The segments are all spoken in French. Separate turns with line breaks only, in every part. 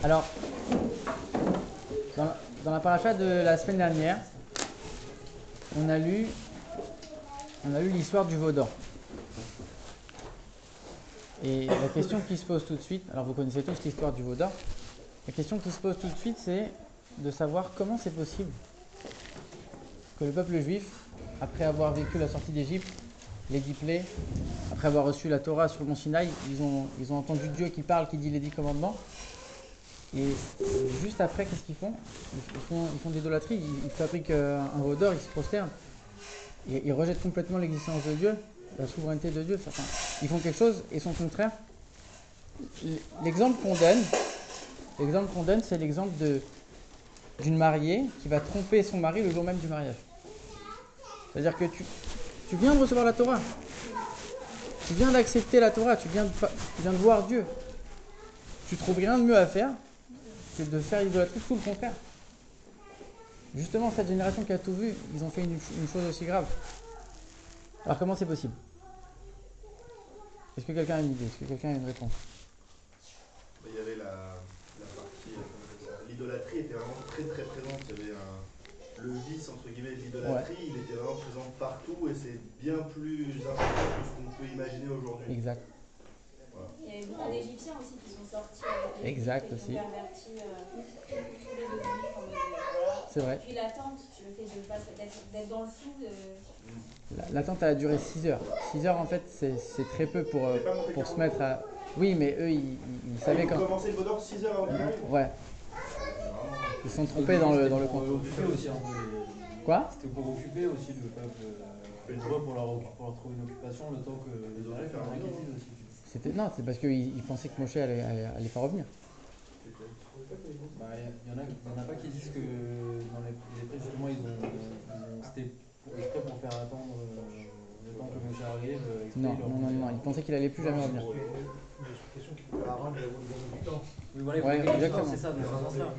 Alors, dans la paracha de la semaine dernière, on a lu l'histoire du veau d'or. Et la question qui se pose tout de suite, alors vous connaissez tous l'histoire du veau d'or, la question qui se pose tout de suite, c'est de savoir comment c'est possible que le peuple juif, après avoir vécu la sortie d'Égypte, les 10 plaies, après avoir reçu la Torah sur le mont Sinaï, ils ont entendu Dieu qui parle, qui dit les 10 commandements. Et juste après, qu'est-ce qu'ils font? Ils font de l'idolâtrie, ils fabriquent un veau d'or, ils se prosternent. Et ils rejettent complètement l'existence de Dieu, la souveraineté de Dieu. Enfin, ils font quelque chose et son contraire. L'exemple qu'on donne, c'est l'exemple d'une mariée qui va tromper son mari le jour même du mariage. C'est-à-dire que tu viens de recevoir la Torah, tu viens d'accepter la Torah, tu viens de voir Dieu. Tu trouves rien de mieux à faire que de faire l'idolâtrie, tout le contraire. Justement, cette génération qui a tout vu, ils ont fait une chose aussi grave. Alors comment c'est possible? Est-ce que quelqu'un a une idée? Est-ce que quelqu'un a une réponse?
Il y avait la partie, l'idolâtrie était vraiment très très présente. Il y avait le vice entre guillemets de l'idolâtrie, il était vraiment présent partout et c'est bien plus important que ce qu'on peut imaginer aujourd'hui.
Exact.
Voilà.
Il y avait beaucoup d'Égyptiens aussi qui sont sortis avec
Exact
et qui
aussi.
ont perverti tous les juifs en mode voilà.
C'est vrai.
Puis l'attente, le fait de pas d'être dans le flou.
L'attente a duré 6 heures. 6 heures en fait c'est très peu pour se mettre à... Oui mais eux ils savaient quand...
Ils ont commencé le veau d'or 6 heures avant qu'il arrive.
Ouais. Ils sont trompés dans le compte.
Aussi, hein,
Quoi?
c'était pour occuper aussi le peuple hébreu pour leur trouver une occupation le temps que les oreilles faire un inquiétude aussi.
Non, c'est parce qu'ils pensaient que Moshe allait pas revenir.
Bah, y en a pas qui disent que dans les prêts justement c'était exprès pour faire attendre le temps que Moshe arrive.
Non, ils pensaient qu'il allait plus jamais revenir.
Oui, voilà,
Ouais, exactement.
c'est ça, dans ce sens-là.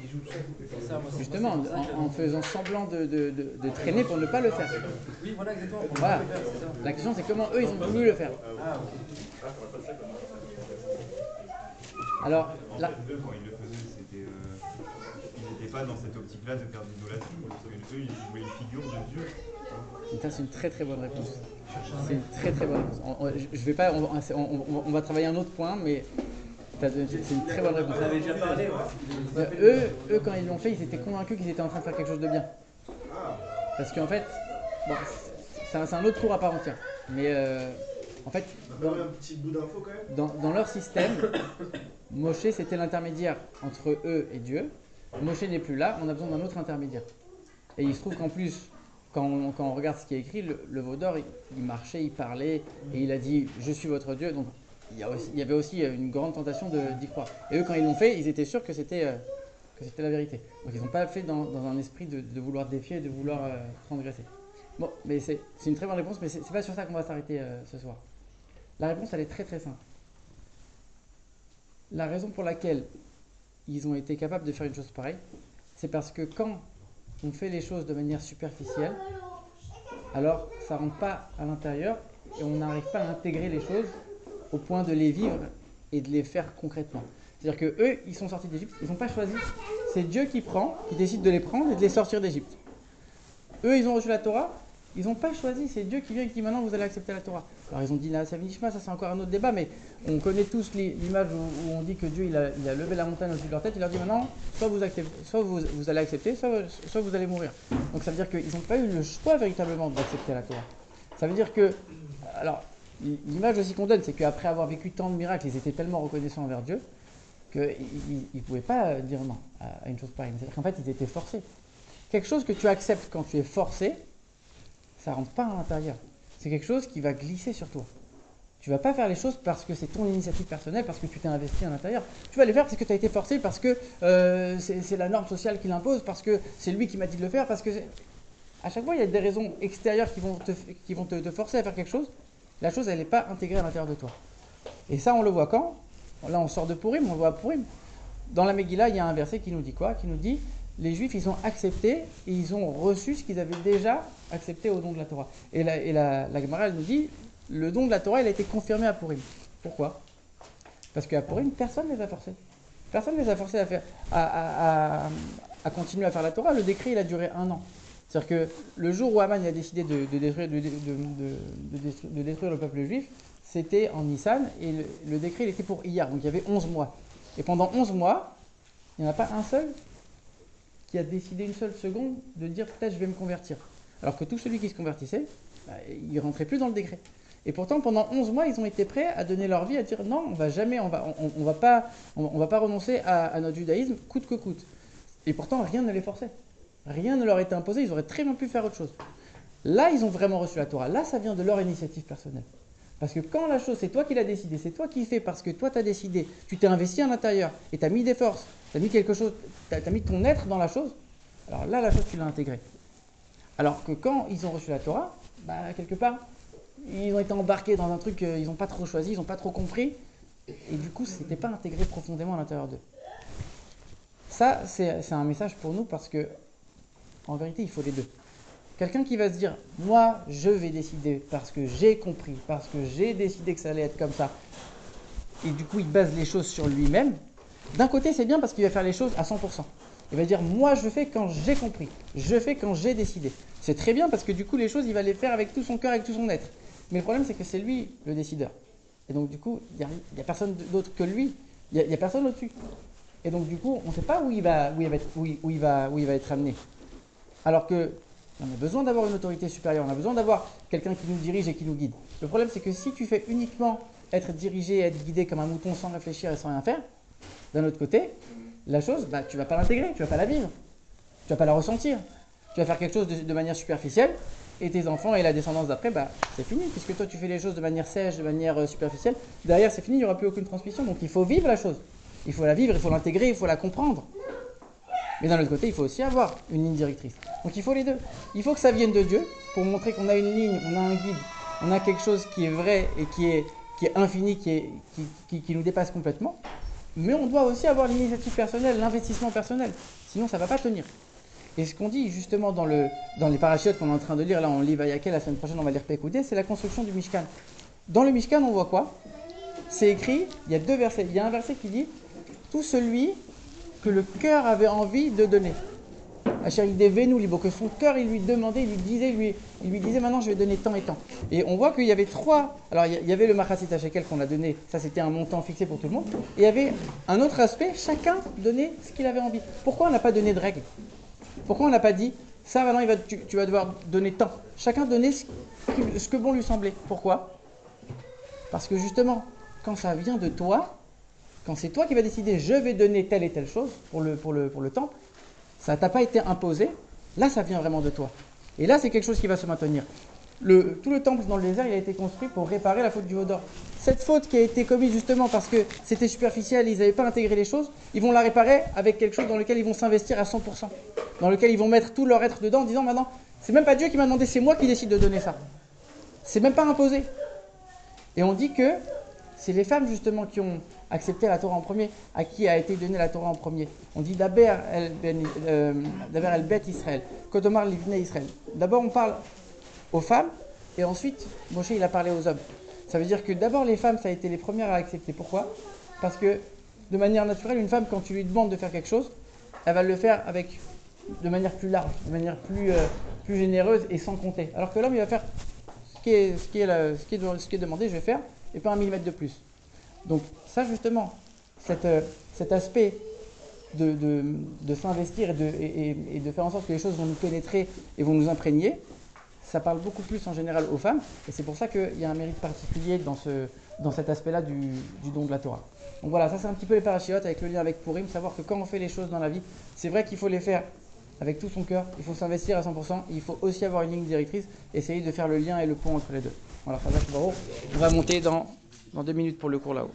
Justement, en faisant semblant de traîner pour ne pas le faire.
Oui, voilà, exactement.
Voilà. La question c'est comment eux ils ont voulu le faire.
Ah, ok.
Alors, là,
Quand ils le faisaient, ils n'étaient pas dans cette optique-là de faire de l'idolâtrie. Eux, ils jouaient une figure de Dieu.
ça c'est une très très bonne réponse. C'est une très très bonne réponse. Je vais pas, on va travailler un autre point, mais c'est une très bonne réponse.
Vous avez déjà parlé, ouais.
Eux, quand ils l'ont fait, ils étaient convaincus qu'ils étaient en train de faire quelque chose de bien. Parce qu'en fait, bon, c'est un autre cours à part entière. Mais en fait,
Un petit bout d'info quand même.
dans leur système, Moshe c'était l'intermédiaire entre eux et Dieu. Moshe n'est plus là, on a besoin d'un autre intermédiaire. Et il se trouve qu'en plus, quand on regarde ce qui est écrit, le veau d'or, il marchait, il parlait, et il a dit « Je suis votre Dieu ». Donc il y avait aussi une grande tentation d'y croire. Et eux, quand ils l'ont fait, ils étaient sûrs que c'était la vérité. Donc ils n'ont pas fait dans un esprit de vouloir défier, de vouloir transgresser. Bon, mais c'est une très bonne réponse, mais c'est pas sur ça qu'on va s'arrêter ce soir. La réponse, elle est très très simple. La raison pour laquelle ils ont été capables de faire une chose pareille, c'est parce que quand on fait les choses de manière superficielle, alors ça ne rentre pas à l'intérieur et on n'arrive pas à intégrer les choses au point de les vivre et de les faire concrètement. C'est-à-dire que eux, ils sont sortis d'Égypte, ils n'ont pas choisi. C'est Dieu qui décide de les prendre et de les sortir d'Égypte. Eux, ils ont reçu la Torah, ils n'ont pas choisi, c'est Dieu qui vient et qui dit maintenant vous allez accepter la Torah. Alors ils ont dit Naaseh v'nishma, ça c'est encore un autre débat, mais on connaît tous l'image où on dit que Dieu il a levé la montagne au-dessus de leur tête, il leur dit maintenant soit vous allez accepter, soit vous allez mourir. Donc ça veut dire qu'ils n'ont pas eu le choix véritablement d'accepter la Torah. Ça veut dire que, alors l'image aussi qu'on donne, c'est qu'après avoir vécu tant de miracles, ils étaient tellement reconnaissants envers Dieu qu'ils ne pouvaient pas dire non à une chose pareille. C'est-à-dire qu'en fait ils étaient forcés. Quelque chose que tu acceptes quand tu es forcé, ça ne rentre pas à l'intérieur. C'est quelque chose qui va glisser sur toi. Tu ne vas pas faire les choses parce que c'est ton initiative personnelle, parce que tu t'es investi à l'intérieur. Tu vas les faire parce que tu as été forcé, parce que c'est la norme sociale qui l'impose, parce que c'est lui qui m'a dit de le faire, parce que... À chaque fois, il y a des raisons extérieures qui vont te forcer à faire quelque chose. La chose, elle n'est pas intégrée à l'intérieur de toi. Et ça, on le voit quand? Là, on sort de Purim, on le voit à Purim. Dans la Megillah, il y a un verset qui nous dit quoi? Qui nous dit les Juifs, ils ont accepté et ils ont reçu ce qu'ils avaient déjà accepté au don de la Torah. Et la Gemara, elle nous dit, le don de la Torah, il a été confirmé à Purim. Pourquoi? Parce qu'à Purim, personne ne les a forcés. Personne ne les a forcés à continuer à faire la Torah. Le décret, il a duré 1 an. C'est-à-dire que le jour où Haman a décidé de détruire le peuple juif, c'était en Nissan, et le décret, il était pour hier, donc il y avait 11 mois. Et pendant 11 mois, il n'y en a pas un seul qui a décidé une seule seconde de dire peut-être je vais me convertir. Alors que tout celui qui se convertissait, il ne rentrait plus dans le décret. Et pourtant, pendant 11 mois, ils ont été prêts à donner leur vie, à dire non, on va pas renoncer à notre judaïsme coûte que coûte. Et pourtant, rien ne les forçait. Rien ne leur était imposé, ils auraient très bien pu faire autre chose. Là, ils ont vraiment reçu la Torah. Là, ça vient de leur initiative personnelle. Parce que quand la chose, c'est toi qui l'as décidé, c'est toi qui fais parce que toi, tu as décidé, tu t'es investi à l'intérieur et tu as mis des forces, tu as mis quelque chose, tu as mis ton être dans la chose, alors là, la chose, tu l'as intégrée. Alors que quand ils ont reçu la Torah, quelque part, ils ont été embarqués dans un truc qu'ils n'ont pas trop choisi, ils n'ont pas trop compris, et du coup, ce n'était pas intégré profondément à l'intérieur d'eux. Ça, c'est un message pour nous parce que, en vérité, il faut les deux. Quelqu'un qui va se dire, moi, je vais décider parce que j'ai compris, parce que j'ai décidé que ça allait être comme ça, et du coup, il base les choses sur lui-même. D'un côté, c'est bien parce qu'il va faire les choses à 100%. Il va dire, moi, je fais quand j'ai compris, je fais quand j'ai décidé. C'est très bien parce que du coup, les choses, il va les faire avec tout son cœur, avec tout son être. Mais le problème, c'est que c'est lui le décideur. Et donc, du coup, il n'y a personne d'autre que lui. Il n'y a personne au-dessus. Et donc, du coup, on ne sait pas où il va être amené. Alors que on a besoin d'avoir une autorité supérieure, on a besoin d'avoir quelqu'un qui nous dirige et qui nous guide. Le problème, c'est que si tu fais uniquement être dirigé, être guidé comme un mouton sans réfléchir et sans rien faire, d'un autre côté, la chose, tu ne vas pas l'intégrer, tu ne vas pas la vivre, tu ne vas pas la ressentir. Tu vas faire quelque chose de manière superficielle, et tes enfants et la descendance d'après, c'est fini, puisque toi tu fais les choses de manière sèche, de manière superficielle. Derrière, c'est fini, il n'y aura plus aucune transmission. Donc il faut vivre la chose. Il faut la vivre, il faut l'intégrer, il faut la comprendre. Mais d'un autre côté, il faut aussi avoir une ligne directrice. Donc il faut les deux. Il faut que ça vienne de Dieu pour montrer qu'on a une ligne, on a un guide, on a quelque chose qui est vrai et qui est infini, qui nous dépasse complètement. Mais on doit aussi avoir l'initiative personnelle, l'investissement personnel. Sinon, ça ne va pas tenir. Et ce qu'on dit justement dans les parachiotes qu'on est en train de lire, là on lit Vayakel, la semaine prochaine on va lire Pekoudé, c'est la construction du Mishkan. Dans le Mishkan, on voit quoi? C'est écrit, il y a 2 versets. Il y a un verset qui dit « Tout celui que le cœur avait envie de donner ». Que son cœur, il lui demandait, il lui disait maintenant je vais donner tant et tant. Et on voit qu'il y avait 3. Alors il y avait le Machasit Shekel qu'on a donné, ça c'était un montant fixé pour tout le monde. Et il y avait un autre aspect, chacun donnait ce qu'il avait envie. Pourquoi on n'a pas donné de règles? Pourquoi on n'a pas dit ça maintenant tu vas devoir donner tant? Chacun donnait ce que bon lui semblait. Pourquoi? Parce que justement, quand ça vient de toi, quand c'est toi qui vas décider je vais donner telle et telle chose pour le temple, ça t'a pas été imposé, là ça vient vraiment de toi. Et là c'est quelque chose qui va se maintenir. Tout le temple dans le désert, il a été construit pour réparer la faute du veau d'or. Cette faute qui a été commise justement parce que c'était superficiel, ils n'avaient pas intégré les choses, ils vont la réparer avec quelque chose dans lequel ils vont s'investir à 100%. Dans lequel ils vont mettre tout leur être dedans en disant maintenant, c'est même pas Dieu qui m'a demandé, c'est moi qui décide de donner ça. C'est même pas imposé. Et on dit que c'est les femmes justement qui ont accepté la Torah en premier, à qui a été donnée la Torah en premier. On dit Daber el Bet Israël, Kodomar Livne Israël. D'abord on parle aux femmes, et ensuite Moshe il a parlé aux hommes. Ça veut dire que d'abord les femmes ça a été les premières à accepter. Pourquoi? Parce que de manière naturelle, une femme quand tu lui demandes de faire quelque chose, elle va le faire de manière plus large, de manière plus généreuse et sans compter. Alors que l'homme il va faire ce qui est demandé, je vais faire, et pas 1 millimètre de plus. Donc ça justement, cet aspect de s'investir et de faire en sorte que les choses vont nous pénétrer et vont nous imprégner, ça parle beaucoup plus en général aux femmes, et c'est pour ça qu'il y a un mérite particulier dans cet aspect-là du don de la Torah. Donc voilà, ça c'est un petit peu les parachiotes avec le lien avec Purim, savoir que quand on fait les choses dans la vie, c'est vrai qu'il faut les faire avec tout son cœur, il faut s'investir à 100%, il faut aussi avoir une ligne directrice, essayer de faire le lien et le pont entre les deux. Voilà, ça va, on va monter dans 2 minutes pour le cours là-haut.